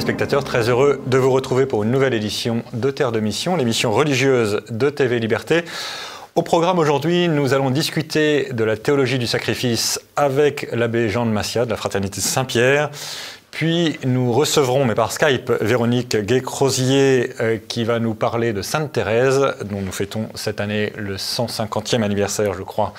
téléspectateurs, très heureux de vous retrouver pour une nouvelle édition de Terre de Mission, l'émission religieuse de TV Liberté. Au programme aujourd'hui, nous allons discuter de la théologie du sacrifice avec l'abbé Jean de Massiat de la Fraternité Saint-Pierre. Puis nous recevrons, mais par Skype, Véronique Gué-Crozier qui va nous parler de Sainte Thérèse, dont nous fêtons cette année le 150e anniversaire, je crois,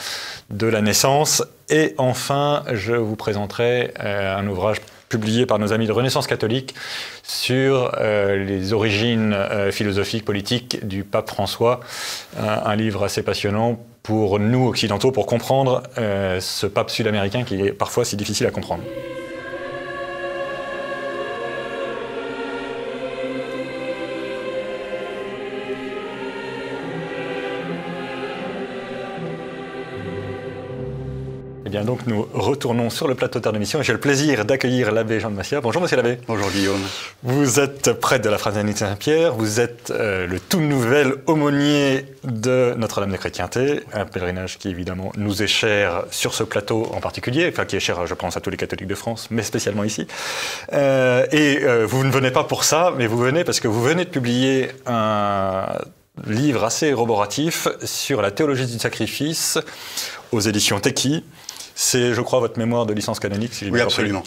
de la naissance. Et enfin, je vous présenterai un ouvrage publié par nos amis de Renaissance catholique sur les origines philosophiques, politiques du pape François. Un livre assez passionnant pour nous occidentaux, pour comprendre ce pape sud-américain qui est parfois si difficile à comprendre. Bien, donc nous retournons sur le plateau Terre de Mission et j'ai le plaisir d'accueillir l'abbé Jean de Massiat. Bonjour monsieur l'abbé. Bonjour Guillaume. Vous êtes prêtre de la Fraternité Saint-Pierre, vous êtes le tout nouvel aumônier de Notre-Dame de Chrétienté, un pèlerinage qui évidemment nous est cher sur ce plateau en particulier, enfin qui est cher je pense à tous les catholiques de France, mais spécialement ici. Vous ne venez pas pour ça, mais vous venez parce que vous venez de publier un livre assez éroboratif sur la théologie du sacrifice aux éditions Teki. C'est, je crois, votre mémoire de licence canonique, si j'ai bien compris. Oui, absolument.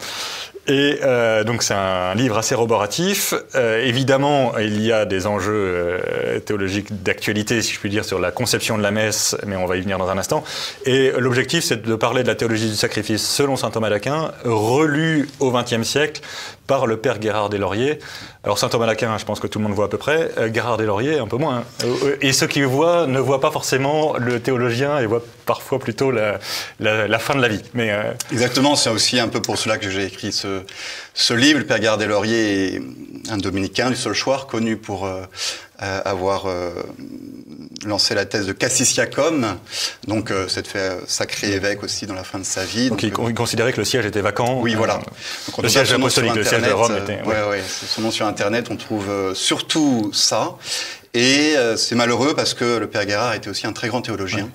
Et donc, c'est un livre assez éroboratif. Évidemment, il y a des enjeux théologiques d'actualité, si je puis dire, sur la conception de la messe, mais on va y venir dans un instant. Et l'objectif, c'est de parler de la théologie du sacrifice selon saint Thomas d'Aquin, relue au XXe siècle par le père Gérard Deslauriers. Alors, saint Thomas d'Aquin, je pense que tout le monde voit à peu près. Gérard Deslauriers, un peu moins. Et ceux qui voient ne voient pas forcément le théologien et voient parfois plutôt la fin de la vie. Mais, Exactement, c'est aussi un peu pour cela que j'ai écrit ce livre. Le père Gérard Deslauriers est un dominicain du Solchoir, connu pour avoir lancé la thèse de Cassis Iacome, donc s'être fait sacré évêque aussi dans la fin de sa vie. Donc il considérait que le siège était vacant. Oui, voilà. Donc, le siège apostolique, le siège de Rome était... Oui, son nom sur Internet, on trouve surtout ça. Et c'est malheureux parce que le père Gérard était aussi un très grand théologien. Ouais.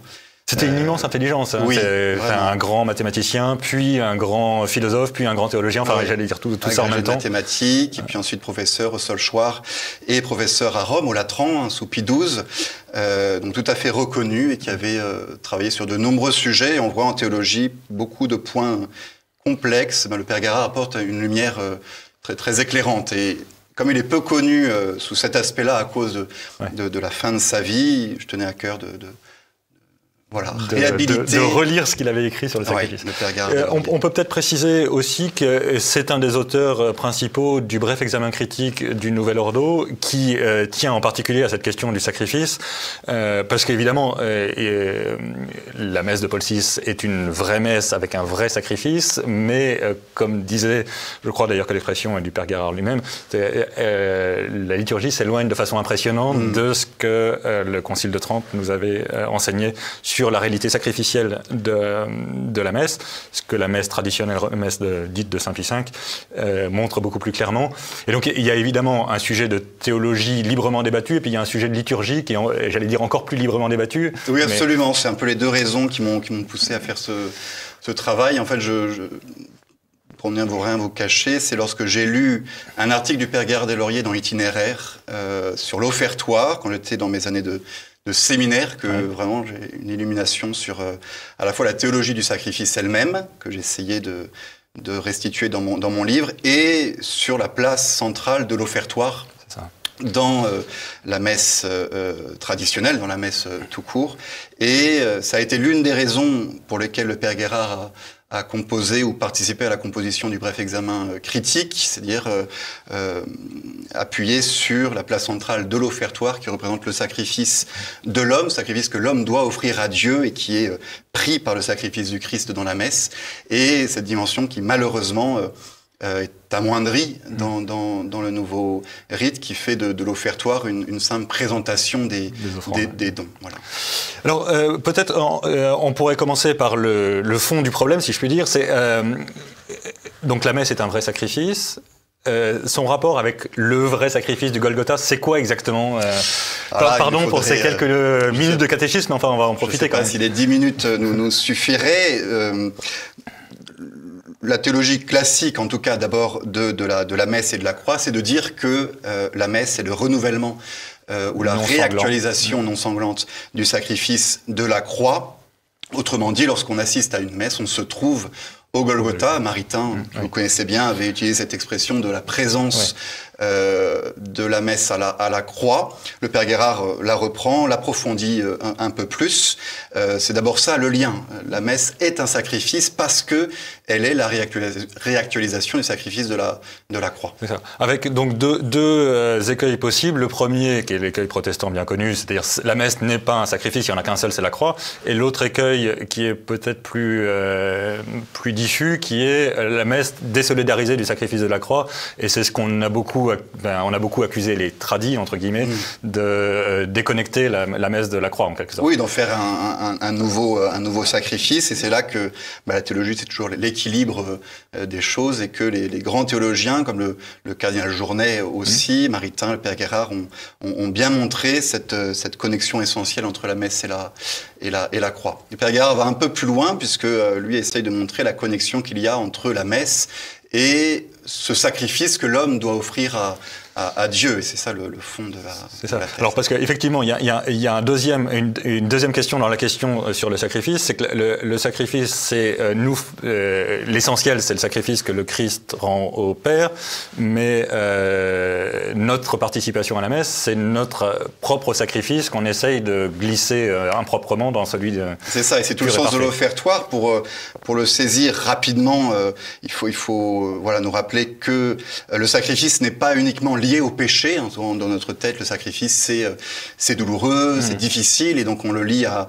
C'était une immense intelligence. Hein. Oui, c'est un grand mathématicien, puis un grand philosophe, puis un grand théologien. Enfin, j'allais dire tout ça en même temps. Mathématiques, et puis ensuite professeur au Solchoir et professeur à Rome, au Latran, sous Pie XII. Donc tout à fait reconnu et qui avait travaillé sur de nombreux sujets. Et on voit en théologie beaucoup de points complexes. Le père Gérard apporte une lumière très, très éclairante. Et comme il est peu connu sous cet aspect-là à cause de la fin de sa vie, je tenais à cœur de relire ce qu'il avait écrit sur le sacrifice. Oui, on peut peut-être préciser aussi que c'est un des auteurs principaux du bref examen critique du Nouvel Ordo qui tient en particulier à cette question du sacrifice parce qu'évidemment la messe de Paul VI est une vraie messe avec un vrai sacrifice, mais comme disait, je crois d'ailleurs que l'expression est du père Gérard lui-même, la liturgie s'éloigne de façon impressionnante de ce que le Concile de Trente nous avait enseigné sur la réalité sacrificielle de la messe, ce que la messe traditionnelle, dite de Saint Pie V, montre beaucoup plus clairement. Et donc il y a évidemment un sujet de théologie librement débattu, et puis il y a un sujet de liturgie qui est, j'allais dire, encore plus librement débattu. Oui, absolument. C'est un peu les deux raisons qui m'ont poussé à faire ce travail. En fait, pour ne rien vous cacher, c'est lorsque j'ai lu un article du père Gérard Deslauriers dans Itinéraire sur l'offertoire, quand j'étais dans mes années de séminaire, que vraiment j'ai une illumination sur à la fois la théologie du sacrifice elle-même, que j'ai essayé de restituer dans mon livre, et sur la place centrale de l'offertoire dans la messe traditionnelle, dans la messe tout court. Et ça a été l'une des raisons pour lesquelles le père Gérard a composé ou participé à la composition du bref examen critique, c'est-à-dire appuyé sur la place centrale de l'offertoire qui représente le sacrifice de l'homme, sacrifice que l'homme doit offrir à Dieu et qui est pris par le sacrifice du Christ dans la messe, et cette dimension qui malheureusement est amoindrie dans le nouveau rite qui fait de l'offertoire une simple présentation des dons. Voilà. Alors peut-être on pourrait commencer par le fond du problème, si je puis dire. Donc la messe est un vrai sacrifice. Son rapport avec le vrai sacrifice du Golgotha, c'est quoi exactement Pardon pour ces quelques minutes de catéchisme, mais enfin on va en profiter quand même. Je ne sais pas si les 10 minutes nous suffiraient. la théologie classique, en tout cas d'abord de la messe et de la croix, c'est de dire que la messe c'est le renouvellement ou la réactualisation non sanglante du sacrifice de la croix. Autrement dit, lorsqu'on assiste à une messe, on se trouve au Golgotha. Maritain, que vous connaissez bien, avait utilisé cette expression de la présence de la messe à la croix. Le Père Guérard la reprend, l'approfondit un peu plus. C'est d'abord ça le lien. La messe est un sacrifice parce que elle est la réactualisation du sacrifice de la croix. C'est ça. Avec donc deux écueils possibles. Le premier, qui est l'écueil protestant bien connu, c'est-à-dire la messe n'est pas un sacrifice, il n'y en a qu'un seul, c'est la croix. Et l'autre écueil, qui est peut-être plus diffus, qui est la messe désolidarisée du sacrifice de la croix. Et c'est ce qu'on a beaucoup accusé les tradis, entre guillemets, de déconnecter la messe de la croix, en quelque sorte. Oui, d'en faire un nouveau sacrifice. Et c'est là que la théologie, c'est toujours l'équilibre des choses, et que les grands théologiens, comme le cardinal Journet aussi, Maritain, le Père Guérard, ont bien montré cette connexion essentielle entre la messe et la croix. Le Père Guérard va un peu plus loin, puisque lui essaye de montrer la connexion qu'il y a entre la messe et ce sacrifice que l'homme doit offrir à Dieu. Et c'est ça le fond de la thèse. Alors parce qu'effectivement, il y a une deuxième question dans la question sur le sacrifice, c'est que le sacrifice, c'est l'essentiel, c'est le sacrifice que le Christ rend au Père, mais notre participation à la messe, c'est notre propre sacrifice qu'on essaye de glisser improprement dans celui de... C'est ça, et c'est tout le sens de l'offertoire. Pour le saisir rapidement, il faut nous rappeler que le sacrifice n'est pas uniquement lié au péché. Dans notre tête, le sacrifice, c'est douloureux, c'est difficile, et donc on le lie à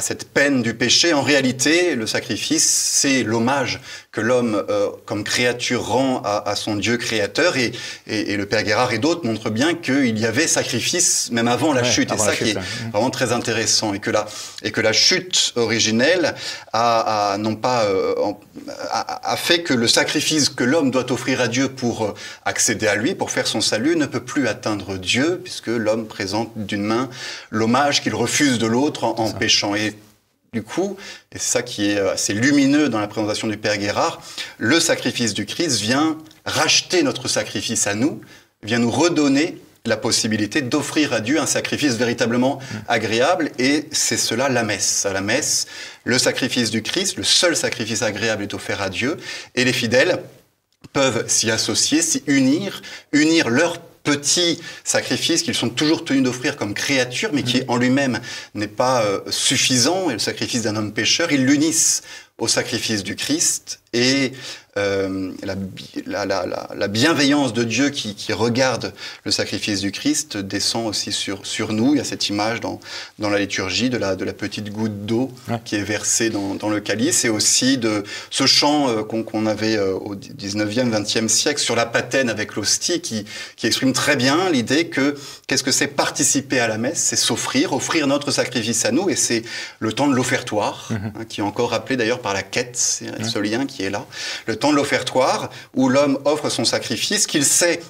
cette peine du péché. En réalité, le sacrifice, c'est l'hommage que l'homme, comme créature, rend à son Dieu créateur, et le Père Guérard et d'autres montrent bien qu'il y avait sacrifice même avant la chute, et ça qui est vraiment très intéressant, et que la chute originelle a fait que le sacrifice que l'homme doit offrir à Dieu pour accéder à lui, pour faire son salut, ne peut plus atteindre Dieu, puisque l'homme présente d'une main l'hommage qu'il refuse de l'autre en péchant. Et du coup, et c'est ça qui est assez lumineux dans la présentation du Père Guérard, le sacrifice du Christ vient racheter notre sacrifice à nous, vient nous redonner la possibilité d'offrir à Dieu un sacrifice véritablement agréable, et c'est cela la messe. À la messe, le sacrifice du Christ, le seul sacrifice agréable, est offert à Dieu, et les fidèles peuvent s'y associer, s'y unir leur petit sacrifice qu'ils sont toujours tenus d'offrir comme créature, mais qui en lui-même n'est pas suffisant, et le sacrifice d'un homme pécheur, ils l'unissent au sacrifice du Christ, et la bienveillance de Dieu qui regarde le sacrifice du Christ descend aussi sur nous. Il y a cette image dans la liturgie de la petite goutte d'eau qui est versée dans le calice, et aussi de ce chant qu'on avait au 19e, 20e siècle sur la patène avec l'hostie, qui exprime très bien l'idée qu'est-ce que c'est participer à la messe, c'est offrir notre sacrifice à nous, et c'est le temps de l'offertoire, qui est encore rappelé d'ailleurs par la quête, c'est ce lien qui est là. Le temps de l'offertoire, où l'homme offre son sacrifice, qu'il sait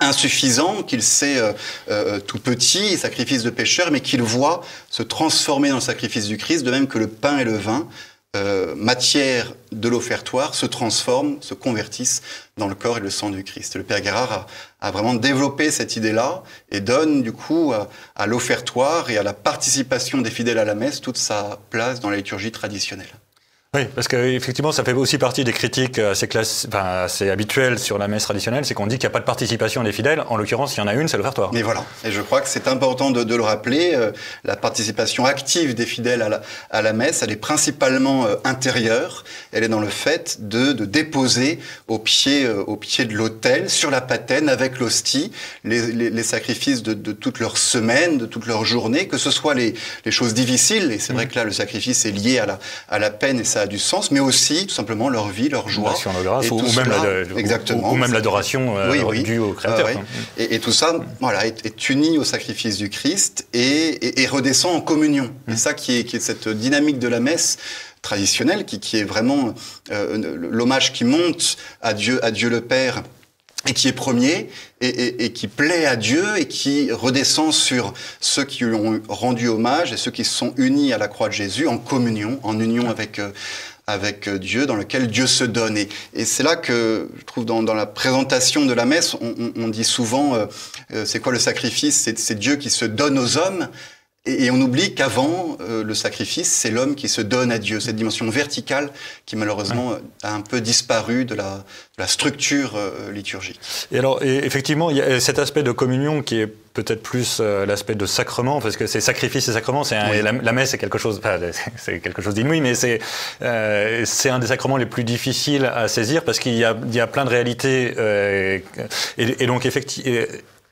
insuffisant, qu'il sait tout petit, sacrifice de pécheur, mais qu'il voit se transformer dans le sacrifice du Christ, de même que le pain et le vin, matière de l'offertoire, se transforment, se convertissent dans le corps et le sang du Christ. Le Père Guérard a vraiment développé cette idée-là, et donne du coup à l'offertoire et à la participation des fidèles à la messe toute sa place dans la liturgie traditionnelle. Oui, parce qu'effectivement, ça fait aussi partie des critiques assez habituelles sur la messe traditionnelle, c'est qu'on dit qu'il n'y a pas de participation des fidèles. En l'occurrence, il y en a une, c'est l'offertoire. Mais voilà, et je crois que c'est important de le rappeler, la participation active des fidèles à la messe, elle est principalement intérieure, elle est dans le fait de déposer au pied de l'autel, sur la patène, avec l'hostie, les sacrifices de toute leur semaine, de toute leur journée, que ce soit les choses difficiles, et c'est vrai que là, le sacrifice est lié à la peine, et ça a du sens, mais aussi tout simplement leur vie, leur joie, ou même l'adoration due au Créateur. Et tout ça, est uni au sacrifice du Christ et redescend en communion. Et ça qui est cette dynamique de la messe traditionnelle, qui est vraiment l'hommage qui monte à Dieu le Père, et qui est premier, et qui plaît à Dieu, et qui redescend sur ceux qui lui ont rendu hommage, et ceux qui se sont unis à la croix de Jésus, en communion, en union avec Dieu, dans lequel Dieu se donne. Et c'est là que je trouve dans la présentation de la messe, on dit souvent c'est quoi le sacrifice? C'est Dieu qui se donne aux hommes. Et on oublie qu'avant, le sacrifice, c'est l'homme qui se donne à Dieu. Cette dimension verticale qui, malheureusement, a un peu disparu de la structure liturgique. Et alors, effectivement, il y a cet aspect de communion qui est peut-être plus l'aspect de sacrement, parce que c'est sacrifice et sacrement, oui. La messe, c'est quelque chose, enfin, c'est quelque chose d'inouï, mais c'est un des sacrements les plus difficiles à saisir, parce qu'il y a plein de réalités, et donc, effectivement,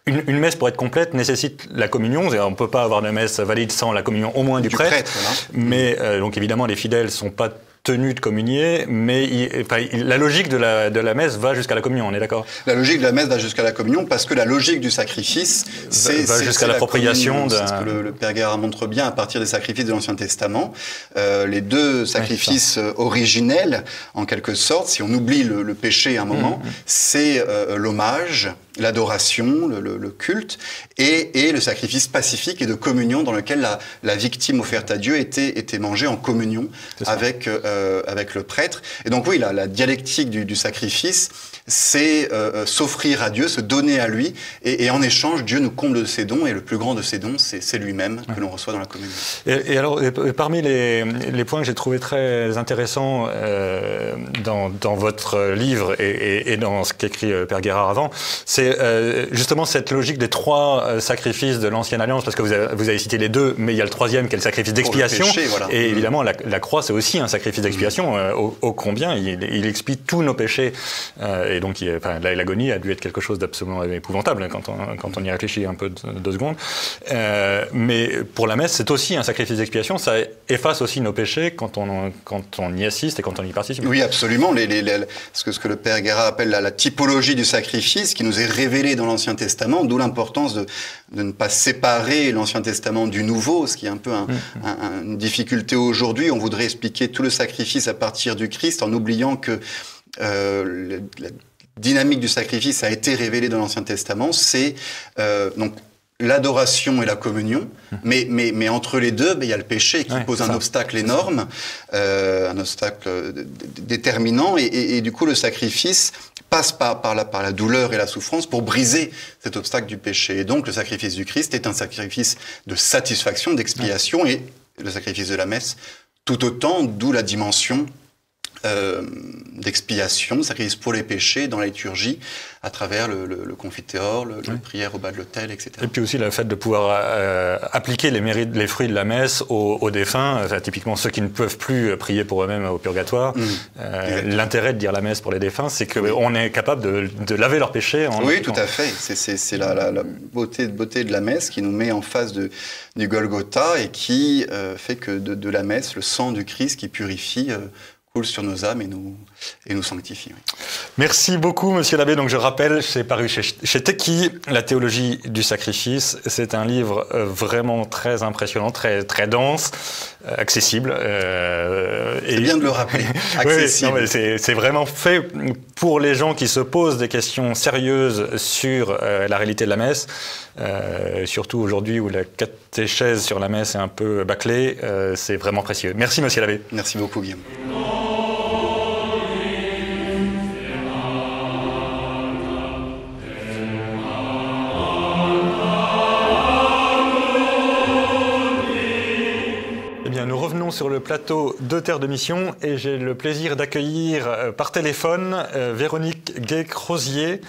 une messe, pour être complète, nécessite la communion. On ne peut pas avoir de messe valide sans la communion, au moins du prêtre. Voilà. Mais donc évidemment, les fidèles ne sont pas tenus de communier, mais la logique de la messe va jusqu'à la communion, on est d'accord? La logique de la messe va jusqu'à la communion, parce que la logique du sacrifice, va jusqu'à l'appropriation. C'est ce que le Père Guérard montre bien à partir des sacrifices de l'Ancien Testament. Les deux sacrifices originels, en quelque sorte, si on oublie le péché à un moment, c'est l'hommage, l'adoration, le culte, et le sacrifice pacifique et de communion dans lequel la victime offerte à Dieu était mangée en communion avec le prêtre. Et donc oui, la dialectique du sacrifice, c'est s'offrir à Dieu, se donner à lui, et en échange, Dieu nous comble de ses dons, et le plus grand de ses dons, c'est lui-même que l'on reçoit dans la communion. Et alors, parmi les points que j'ai trouvé très intéressants dans votre livre et dans ce qu'écrit Père Guérard avant, c'est justement cette logique des trois sacrifices de l'Ancienne Alliance, parce que vous avez cité les deux, mais il y a le troisième qui est le sacrifice d'expiation. Voilà. Et évidemment, la croix, c'est aussi un sacrifice d'expiation. Ô combien il expie tous nos péchés. Et donc, l'agonie a dû être quelque chose d'absolument épouvantable quand on y réfléchit un peu deux secondes. Mais pour la messe, c'est aussi un sacrifice d'expiation. Ça efface aussi nos péchés quand on y assiste et quand on y participe. Oui, absolument. Ce que le Père Guérard appelle la typologie du sacrifice, qui nous est révélée dans l'Ancien Testament, d'où l'importance de ne pas séparer l'Ancien Testament du Nouveau, ce qui est un peu une difficulté aujourd'hui. On voudrait expliquer tout le sacrifice à partir du Christ, en oubliant que la dynamique du sacrifice a été révélée dans l'Ancien Testament. C'est donc l'adoration et la communion, mais entre les deux, il y a le péché qui pose un obstacle énorme, un obstacle déterminant, et du coup le sacrifice passe par la douleur et la souffrance pour briser cet obstacle du péché. Et donc le sacrifice du Christ est un sacrifice de satisfaction, d'expiation, et le sacrifice de la messe tout autant, d'où la dimension d'expiation, sacrifice pour les péchés dans la liturgie, à travers le confiteor, la prière au bas de l'autel, etc. Et puis aussi le fait de pouvoir appliquer les fruits de la messe aux défunts, typiquement ceux qui ne peuvent plus prier pour eux-mêmes au purgatoire. L'intérêt de dire la messe pour les défunts, c'est qu'on est capable de laver leurs péchés. Oui, tout à fait. C'est la beauté de la messe qui nous met en face du Golgotha, et qui fait que de la messe, le sang du Christ qui purifie, coule sur nos âmes et nous sanctifie. Oui. Merci beaucoup, Monsieur l'abbé. Donc je rappelle, c'est paru chez Tekki, La théologie du sacrifice. C'est un livre vraiment très impressionnant, très, très dense, accessible. C'est bien de le rappeler, accessible. Oui, c'est vraiment fait pour les gens qui se posent des questions sérieuses sur la réalité de la messe. Surtout aujourd'hui où la catéchèse sur la messe est un peu bâclée, c'est vraiment précieux. Merci, Monsieur l'abbé. Merci beaucoup, Guillaume. Sur le plateau de Terre de Mission, et j'ai le plaisir d'accueillir par téléphone Véronique Guécrosier,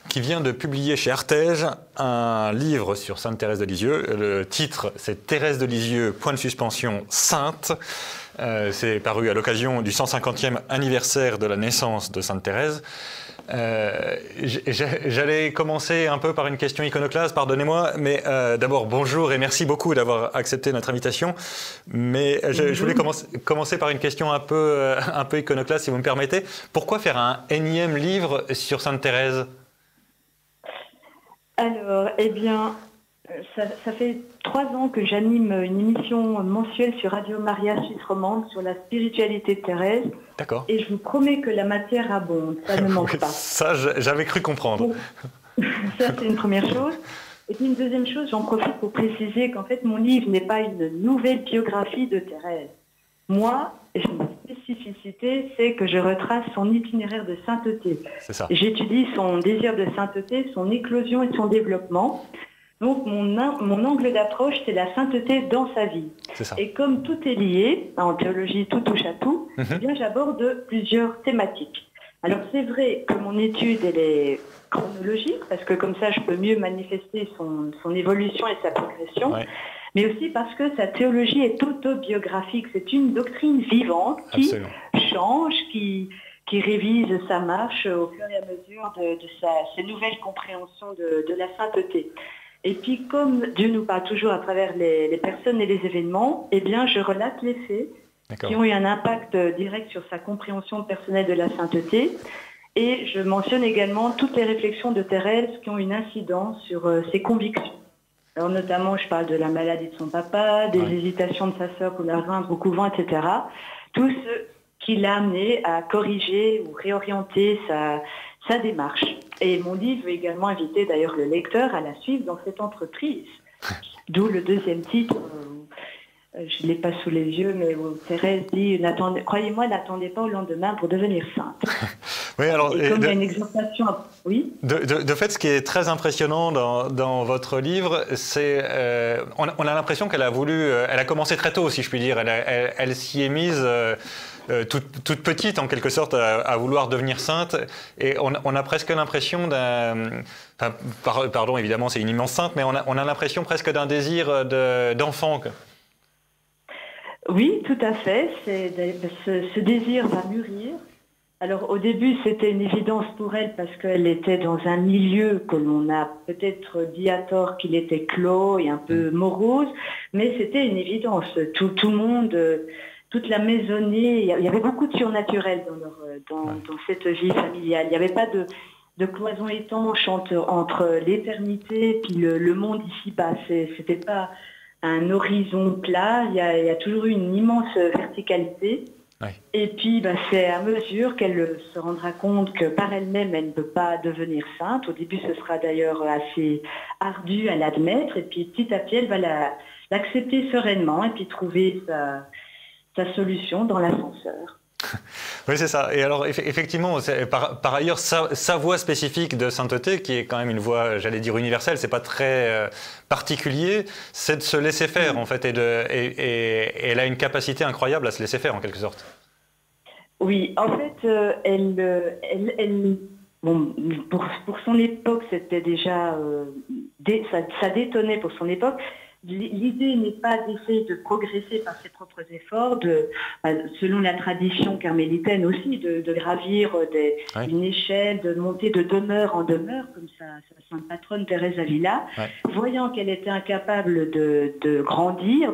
qui vient de publier chez Artege un livre sur Sainte Thérèse de Lisieux. Le titre, c'est Thérèse de Lisieux, point de suspension, sainte. C'est paru à l'occasion du 150e anniversaire de la naissance de Sainte Thérèse. J'allais commencer un peu par une question iconoclaste, pardonnez-moi, mais d'abord bonjour et merci beaucoup d'avoir accepté notre invitation. Mais je voulais commencer par une question un peu iconoclaste, si vous me permettez. Pourquoi faire un énième livre sur Sainte Thérèse ? Alors, eh bien, ça fait 3 ans que j'anime une émission mensuelle sur Radio Maria Suisse Romande sur la spiritualité de Thérèse. D'accord. Et je vous promets que la matière abonde, ça ne manque pas. Ça, j'avais cru comprendre. Donc, ça, c'est une première chose. Et puis une deuxième chose, j'en profite pour préciser qu'en fait, mon livre n'est pas une nouvelle biographie de Thérèse. Moi, je me spécificité, c'est que je retrace son itinéraire de sainteté. C'est ça. J'étudie son désir de sainteté, son éclosion et son développement. Donc mon angle d'approche, c'est la sainteté dans sa vie. C'est ça. Et comme tout est lié, en théologie tout touche à tout, eh bien j'aborde plusieurs thématiques. Alors c'est vrai que mon étude, elle est chronologique, parce que comme ça je peux mieux manifester son évolution et sa progression, mais aussi parce que sa théologie est autobiographique. C'est une doctrine vivante qui change, qui révise sa marche au fur et à mesure de ses nouvelles compréhensions de la sainteté. Et puis comme Dieu nous parle toujours à travers les personnes et les événements, eh bien je relate les faits qui ont eu un impact direct sur sa compréhension personnelle de la sainteté. Et je mentionne également toutes les réflexions de Thérèse qui ont une incidence sur ses convictions. Alors notamment, je parle de la maladie de son papa, des hésitations de sa sœur pour la rejoindre au couvent, etc. Tout ce qui l'a amené à corriger ou réorienter sa démarche. Et mon livre veut également inviter d'ailleurs le lecteur à la suivre dans cette entreprise. D'où le deuxième titre, je ne l'ai pas sous les yeux, mais où Thérèse dit « Croyez-moi, n'attendez pas au lendemain pour devenir sainte ». Oui, alors, et comme il y a une exhortation... Oui. De fait, ce qui est très impressionnant dans votre livre, c'est on a l'impression qu'elle a voulu... elle a commencé très tôt, si je puis dire. Elle s'y est mise toute petite, en quelque sorte, à vouloir devenir sainte. Et on a presque l'impression d'un... Enfin, pardon, évidemment, c'est une immense sainte, mais on a l'impression presque d'un désir d'enfant. Oui, tout à fait. Ce désir va mûrir. Alors au début, c'était une évidence pour elle parce qu'elle était dans un milieu que l'on a peut-être dit à tort qu'il était clos et un peu morose, mais c'était une évidence. Tout le monde, toute la maisonnée, il y avait beaucoup de surnaturel dans cette vie familiale. Il n'y avait pas de cloison étanche entre l'éternité et le monde ici-bas. C'était pas un horizon plat, il y a toujours eu une immense verticalité. Oui. Et puis, c'est à mesure qu'elle se rendra compte que par elle-même, elle ne peut pas devenir sainte. Au début, ce sera d'ailleurs assez ardu à l'admettre. Et puis, petit à petit, elle va l'accepter sereinement et puis trouver sa solution dans l'ascenseur. Oui, c'est ça. Et alors, effectivement, par ailleurs, sa voie spécifique de sainteté, qui est quand même une voie, j'allais dire universelle, c'est pas très particulier, c'est de se laisser faire, en fait, et elle a une capacité incroyable à se laisser faire, en quelque sorte. Oui, en fait, bon, pour son époque, c'était déjà... ça détonnait pour son époque. L'idée n'est pas d'essayer de progresser par ses propres efforts, selon la tradition carmélitaine aussi, de gravir une échelle, de monter de demeure en demeure, comme sa sainte patronne Thérèse Avila. Ouais. Voyant qu'elle était incapable de se grandir,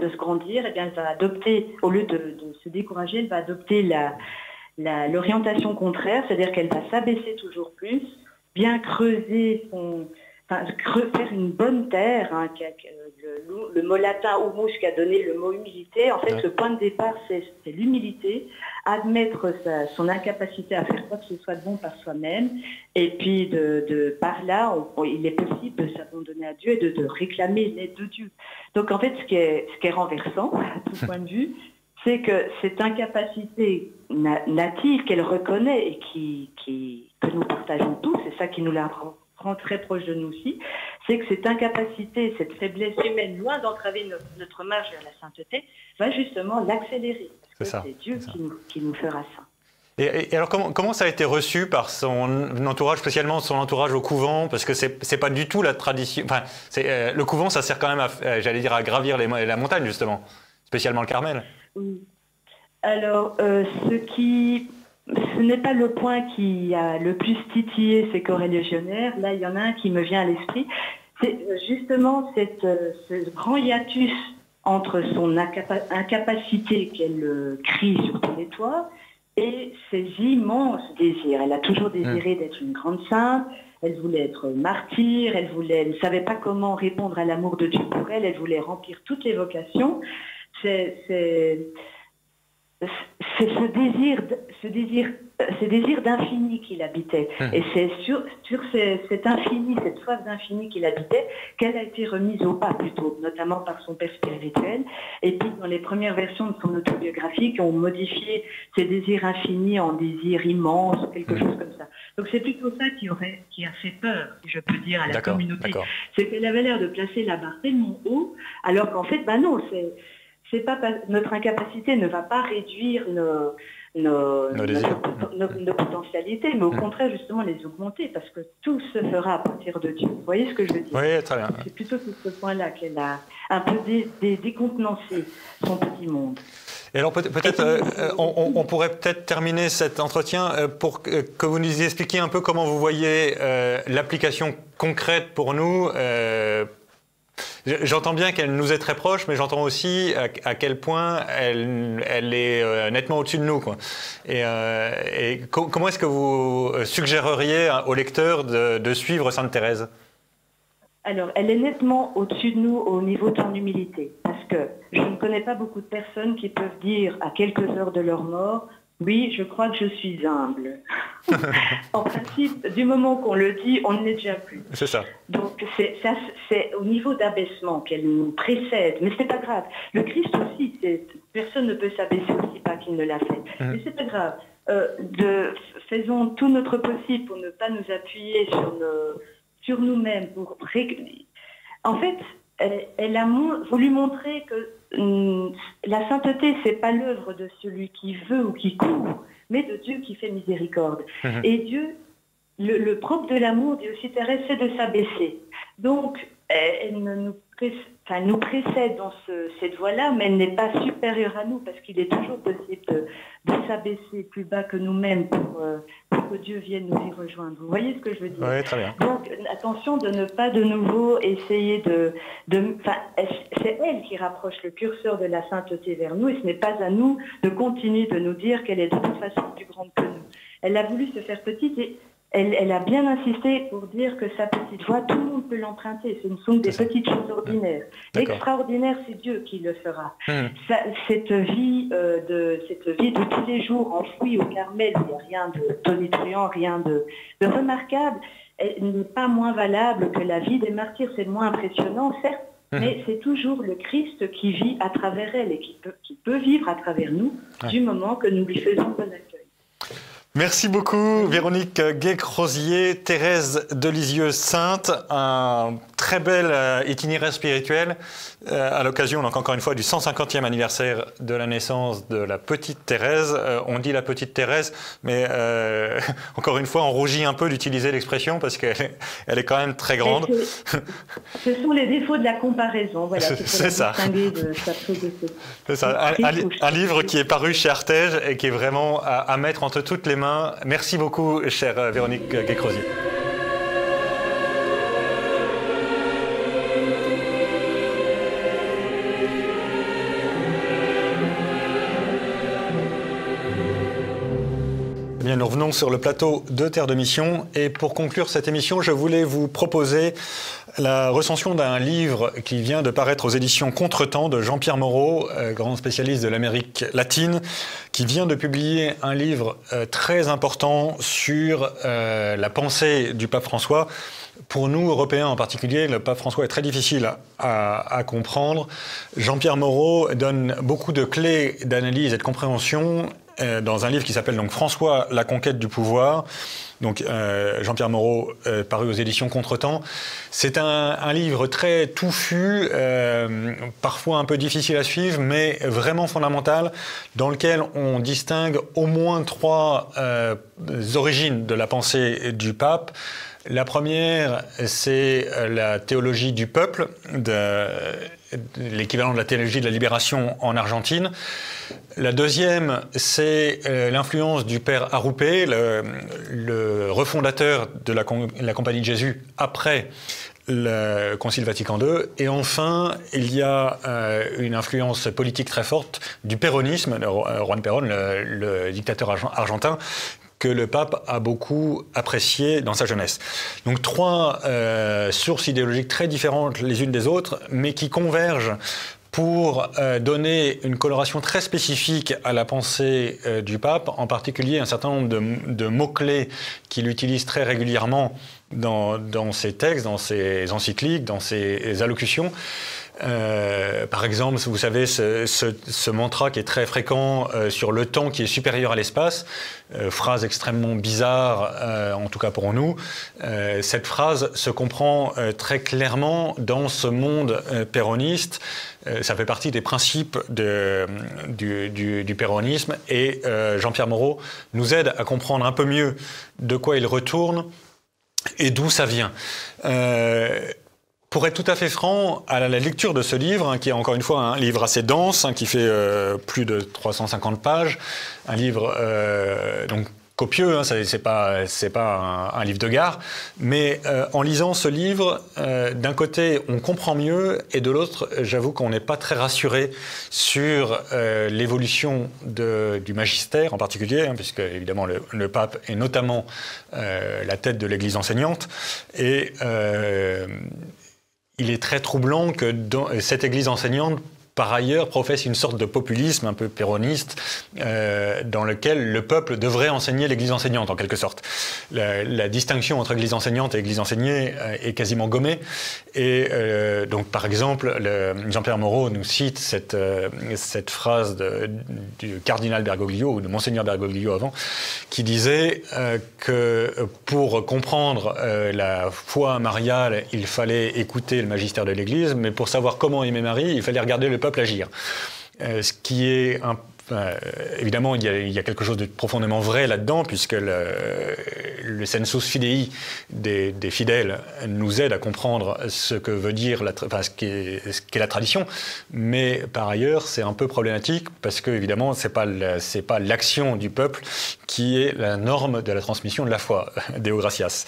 eh bien, elle va adopter, au lieu de se décourager, elle va adopter l'orientation contraire, c'est-à-dire qu'elle va s'abaisser toujours plus, bien creuser faire une bonne terre, le mot latin humus qui a donné le mot humilité. En fait, le point de départ, c'est l'humilité, admettre son incapacité à faire quoi que ce soit de bon par soi-même, et puis par là, il est possible de s'abandonner à Dieu et de réclamer l'aide de Dieu. Donc en fait, ce qui est renversant, à tout point de vue, c'est que cette incapacité native qu'elle reconnaît et que nous partageons tous, c'est ça qui nous la rend très proche de nous aussi, c'est que cette incapacité, cette faiblesse humaine, loin d'entraver notre marche vers la sainteté, va justement l'accélérer. Parce que c'est Dieu qui nous fera saints. Et alors comment ça a été reçu par son entourage, spécialement son entourage au couvent, parce que c'est pas du tout la tradition. Enfin, le couvent, ça sert quand même à gravir la montagne justement, spécialement le Carmel. Oui. Alors, ce n'est pas le point qui a le plus titillé ces corélégionnaires. Là, il y en a un qui me vient à l'esprit. C'est justement ce grand hiatus entre son incapacité qu'elle crie sur tous les toits et ses immenses désirs. Elle a toujours désiré d'être une grande sainte. Elle voulait être martyre. Elle ne savait pas comment répondre à l'amour de Dieu pour elle. Elle voulait remplir toutes les vocations. C'est ce désir ces désirs d'infini qui l'habitaient. Et c'est sur cet infini, cette soif d'infini qui l'habitait, qu'elle a été remise au pas plutôt, notamment par son père spirituel. Et puis dans les premières versions de son autobiographie, qui ont modifié ces désirs infinis en désirs immenses, ou quelque chose comme ça. Donc c'est plutôt ça qui a fait peur, si je peux dire, à la communauté. C'est qu'elle avait l'air de placer la barre tellement haut, alors qu'en fait, non, c'est pas notre incapacité ne va pas réduire nos potentialités, mais au contraire justement les augmenter, parce que tout se fera à partir de Dieu. Vous voyez ce que je veux dire? Oui, très bien. C'est plutôt sur ce point-là qu'elle a un peu décontenancé son petit monde. Et alors peut-être, on pourrait peut-être terminer cet entretien pour que vous nous expliquiez un peu comment vous voyez l'application concrète pour nous. J'entends bien qu'elle nous est très proche, mais j'entends aussi à quel point elle est nettement au-dessus de nous, quoi. Et comment est-ce que vous suggéreriez au lecteur de suivre Sainte Thérèse? Alors, elle est nettement au-dessus de nous au niveau de son humilité, parce que je ne connais pas beaucoup de personnes qui peuvent dire à quelques heures de leur mort: oui, je crois que je suis humble. En principe, du moment qu'on le dit, on ne l'est déjà plus. C'est ça. Donc, c'est au niveau d'abaissement qu'elle nous précède. Mais c'est pas grave. Le Christ aussi, personne ne peut s'abaisser aussi pas qu'il ne l'a fait. Mais c'est pas grave. Faisons tout notre possible pour ne pas nous appuyer sur nous-mêmes. En fait, elle a voulu montrer que la sainteté, c'est pas l'œuvre de celui qui veut ou qui court, mais de Dieu qui fait miséricorde. Et Dieu, le propre de l'amour, dit aussi Thérèse, c'est de s'abaisser. Donc, elle nous précède dans cette voie-là, mais elle n'est pas supérieure à nous, parce qu'il est toujours possible de s'abaisser plus bas que nous-mêmes pour que Dieu vienne nous y rejoindre. Vous voyez ce que je veux dire? Oui, très bien. Donc, attention de ne pas de nouveau essayer c'est elle qui rapproche le curseur de la sainteté vers nous, et ce n'est pas à nous de continuer de nous dire qu'elle est de toute façon plus grande que nous. Elle a voulu se faire petite, et elle a bien insisté pour dire que sa petite voix, tout le monde peut l'emprunter. Ce ne sont que des petites choses ordinaires. L'extraordinaire, c'est Dieu qui le fera. Cette vie de tous les jours enfouie au Carmel, où il n'y a rien de tonitruant, rien de remarquable, elle n'est pas moins valable que la vie des martyrs. C'est moins impressionnant, certes, mais c'est toujours le Christ qui vit à travers elle et qui peut vivre à travers nous du moment que nous lui faisons bon accueil. Merci beaucoup Véronique Guay-Crozier, Thérèse de Lisieux-Sainte, un très bel itinéraire spirituel à l'occasion, donc encore une fois, du 150e anniversaire de la naissance de la petite Thérèse. On dit la petite Thérèse, mais encore une fois, on rougit un peu d'utiliser l'expression parce qu'elle est quand même très grande. Ce sont les défauts de la comparaison. Voilà, c'est ça. C'est ça. Un livre qui est paru chez Artege et qui est vraiment à mettre entre toutes les mains. Merci beaucoup, chère Véronique Guay-Crozier. Bien, nous revenons sur le plateau de Terre de Mission et pour conclure cette émission, je voulais vous proposer la recension d'un livre qui vient de paraître aux éditions Contretemps de Jean-Pierre Moreau, grand spécialiste de l'Amérique latine, qui vient de publier un livre très important sur la pensée du pape François. Pour nous, Européens en particulier, le pape François est très difficile à comprendre. Jean-Pierre Moreau donne beaucoup de clés d'analyse et de compréhension dans un livre qui s'appelle donc François, la conquête du pouvoir. Donc Jean-Pierre Moreau, paru aux éditions Contretemps. C'est un livre très touffu, parfois un peu difficile à suivre, mais vraiment fondamental, dans lequel on distingue au moins 3 origines de la pensée du pape. La première, c'est la théologie du peuple, l'équivalent de la théologie de la libération en Argentine. La deuxième, c'est l'influence du père Arrupé, le refondateur de la Compagnie de Jésus après le Concile Vatican II. Et enfin, il y a une influence politique très forte du péronisme, de Juan Perón, le dictateur argentin, que le pape a beaucoup apprécié dans sa jeunesse. Donc 3 sources idéologiques très différentes les unes des autres, mais qui convergent pour donner une coloration très spécifique à la pensée du pape, en particulier un certain nombre de mots-clés qu'il utilise très régulièrement dans ses textes, dans ses encycliques, dans ses allocutions. Par exemple, vous savez, ce mantra qui est très fréquent sur le temps qui est supérieur à l'espace, phrase extrêmement bizarre, en tout cas pour nous. Cette phrase se comprend très clairement dans ce monde péroniste. Ça fait partie des principes du péronisme et Jean-Pierre Moreau nous aide à comprendre un peu mieux de quoi il retourne et d'où ça vient. Pour être tout à fait franc, à la lecture de ce livre, qui est encore une fois un livre assez dense, qui fait plus de 350 pages, un livre donc copieux, c'est pas un livre de gare, mais en lisant ce livre, d'un côté on comprend mieux, et de l'autre, j'avoue qu'on n'est pas très rassuré sur l'évolution du magistère en particulier, puisque évidemment le pape est notamment la tête de l'Église enseignante, et il est très troublant que cette Église enseignante, par ailleurs, professe une sorte de populisme un peu péroniste dans lequel le peuple devrait enseigner l'Église enseignante, en quelque sorte. La distinction entre Église enseignante et Église enseignée est quasiment gommée. Et donc, par exemple, Jean-Pierre Moreau nous cite cette phrase du cardinal Bergoglio, ou de Monseigneur Bergoglio avant, qui disait que pour comprendre la foi mariale, il fallait écouter le magistère de l'Église, mais pour savoir comment aimer Marie, il fallait regarder le peuple agir. Ce qui est évidemment, il y a quelque chose de profondément vrai là-dedans, puisque le sensus fidei des fidèles nous aide à comprendre ce que veut dire, ce qu'est la tradition, mais par ailleurs, c'est un peu problématique, parce que évidemment, c'est pas l'action du peuple qui est la norme de la transmission de la foi, Deo gratias.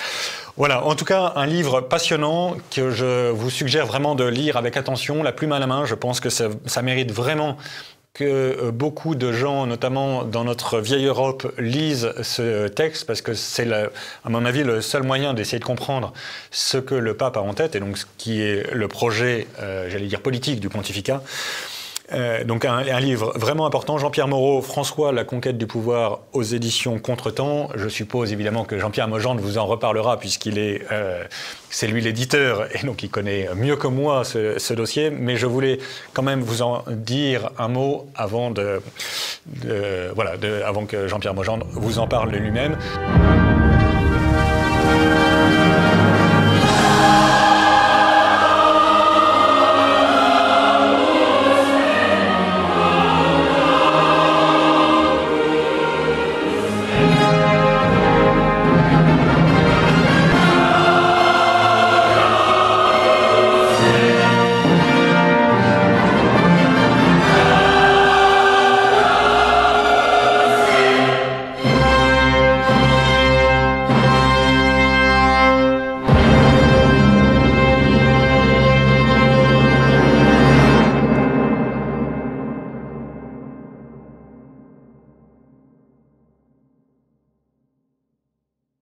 Voilà, en tout cas, un livre passionnant que je vous suggère vraiment de lire avec attention, la plume à la main. Je pense que ça mérite vraiment que beaucoup de gens, notamment dans notre vieille Europe, lisent ce texte, parce que c'est, à mon avis, le seul moyen d'essayer de comprendre ce que le pape a en tête, et donc ce qui est le projet, j'allais dire, politique du pontificat. Donc un livre vraiment important, Jean-Pierre Moreau, François, la conquête du pouvoir, aux éditions Contretemps. Je suppose évidemment que Jean-Pierre Mogendre vous en reparlera, puisqu'il est, c'est lui l'éditeur, et donc il connaît mieux que moi ce dossier, mais je voulais quand même vous en dire un mot avant avant que Jean-Pierre Mogendre vous en parle lui-même.